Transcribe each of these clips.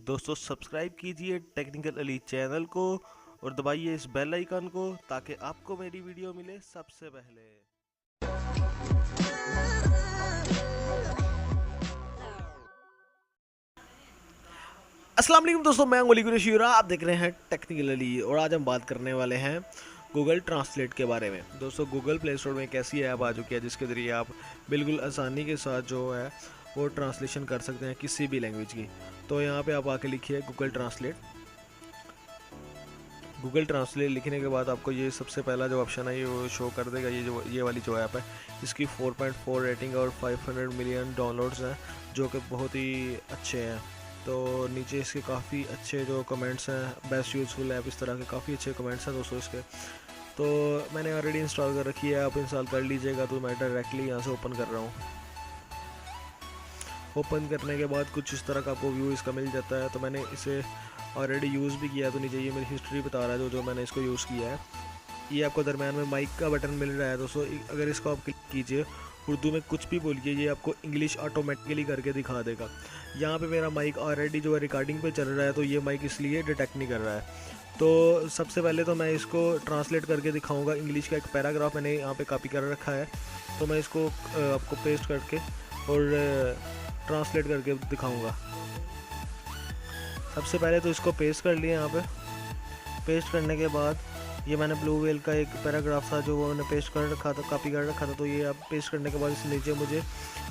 दोस्तों सब्सक्राइब कीजिए technical Ali channel को और दबाइए इस बेल आइकन को ताकि आपको मेरी वीडियो मिले सबसे पहले। अस्सलाम वालेकुम दोस्तों, मैं अली कुरैशी, आप देख रहे हैं टेक्निकल अली और आज हम बात करने वाले हैं गूगल ट्रांसलेट के बारे में। दोस्तों गूगल प्ले स्टोर में एक ऐसी ऐप आ चुकी है जिसके ज़रिए आप बिल्कुल आसानी के साथ जो है वो ट्रांसलेशन कर सकते हैं किसी भी लैंग्वेज की। तो यहाँ पे आप आके लिखिए गूगल ट्रांसलेट। गूगल ट्रांसलेट लिखने के बाद आपको ये सबसे पहला जो ऑप्शन है ये वो शो कर देगा। ये वाली जो ऐप है इसकी 4.4 रेटिंग और 500 मिलियन डाउनलोड्स हैं जो कि बहुत ही अच्छे हैं। तो नीचे इसके काफ़ी अच्छे जो कमेंट्स हैं, बेस्ट यूज़फुल ऐप, इस तरह के काफ़ी अच्छे कमेंट्स हैं दोस्तों इसके। तो मैंने ऑलरेडी इंस्टॉल कर रखी है, आप इंस्टॉल कर लीजिएगा। तो मैं डायरेक्टली यहाँ से ओपन कर रहा हूँ। ओपन करने के बाद कुछ इस तरह का आपको व्यू इसका मिल जाता है। तो मैंने इसे ऑलरेडी यूज़ भी किया है, तो नीचे ये मेरी हिस्ट्री बता रहा है जो मैंने इसको यूज़ किया है। ये आपको दरम्यान में माइक का बटन मिल रहा है दोस्तों, अगर इसको आप क्लिक कीजिए उर्दू में कुछ भी बोलिए, ये आपको इंग्लिश ऑटोमेटिकली करके दिखा देगा। यहाँ पे मेरा माइक ऑलरेडी जो है रिकॉर्डिंग पे चल रहा है, तो ये माइक इसलिए डिटेक्ट नहीं कर रहा है। तो सबसे पहले तो मैं इसको ट्रांसलेट करके दिखाऊंगा। इंग्लिश का एक पैराग्राफ मैंने यहाँ पे कॉपी कर रखा है, तो मैं इसको आपको पेस्ट करके और ट्रांसलेट करके दिखाऊंगा। सबसे पहले तो इसको पेस्ट कर लिया। यहाँ पे पेस्ट करने के बाद ये मैंने ब्लू व्हेल का एक पैराग्राफ था जो वो मैंने पेस्ट कर रखा था, कॉपी कर रखा था। तो ये आप पेस्ट करने के बाद इस नीचे मुझे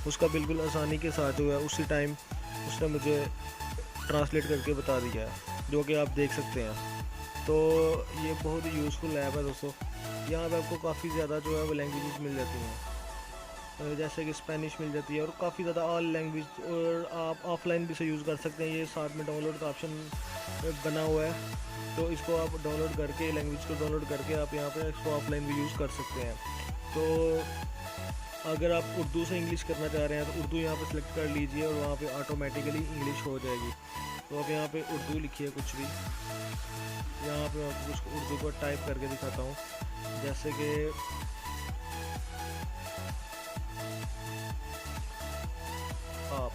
उसका बिल्कुल आसानी के साथ जो है उसी टाइम उसने मुझे ट्रांसलेट करके बता दिया है, जो कि आप देख सकते हैं। तो ये बहुत ही यूज़फुल ऐप है दोस्तों। यहाँ पे आपको काफ़ी ज़्यादा जो है वो लैंग्वेजेस मिल जाती हैं, जैसे कि स्पेनिश मिल जाती है और काफ़ी ज़्यादा ऑल लैंग्वेज, और आप ऑफलाइन भी इसे यूज़ कर सकते हैं। ये साथ में डाउनलोड का ऑप्शन बना हुआ है, तो इसको आप डाउनलोड करके लैंग्वेज को डाउनलोड करके आप यहाँ पे इसको ऑफलाइन भी यूज़ कर सकते हैं। तो अगर आप उर्दू से इंग्लिश करना चाह रहे हैं तो उर्दू यहाँ पे सेलेक्ट कर लीजिए और वहाँ पे ऑटोमेटिकली इंग्लिश हो जाएगी। तो आप यहाँ पे उर्दू लिखिए कुछ भी। यहाँ पे मैं कुछ उर्दू को टाइप करके दिखाता हूँ, जैसे कि आप।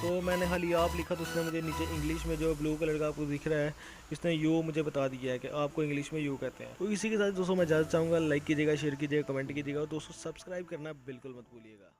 तो मैंने खाली आप लिखा तो उसने मुझे नीचे इंग्लिश में जो ब्लू कलर का आपको दिख रहा है इसने यू मुझे बता दिया है कि आपको इंग्लिश में यू कहते हैं। तो इसी के साथ दोस्तों मैं इजाज़त चाहूँगा। लाइक कीजिएगा, शेयर कीजिएगा, कमेंट कीजिएगा और दोस्तों सब्सक्राइब करना बिल्कुल मत भूलिएगा।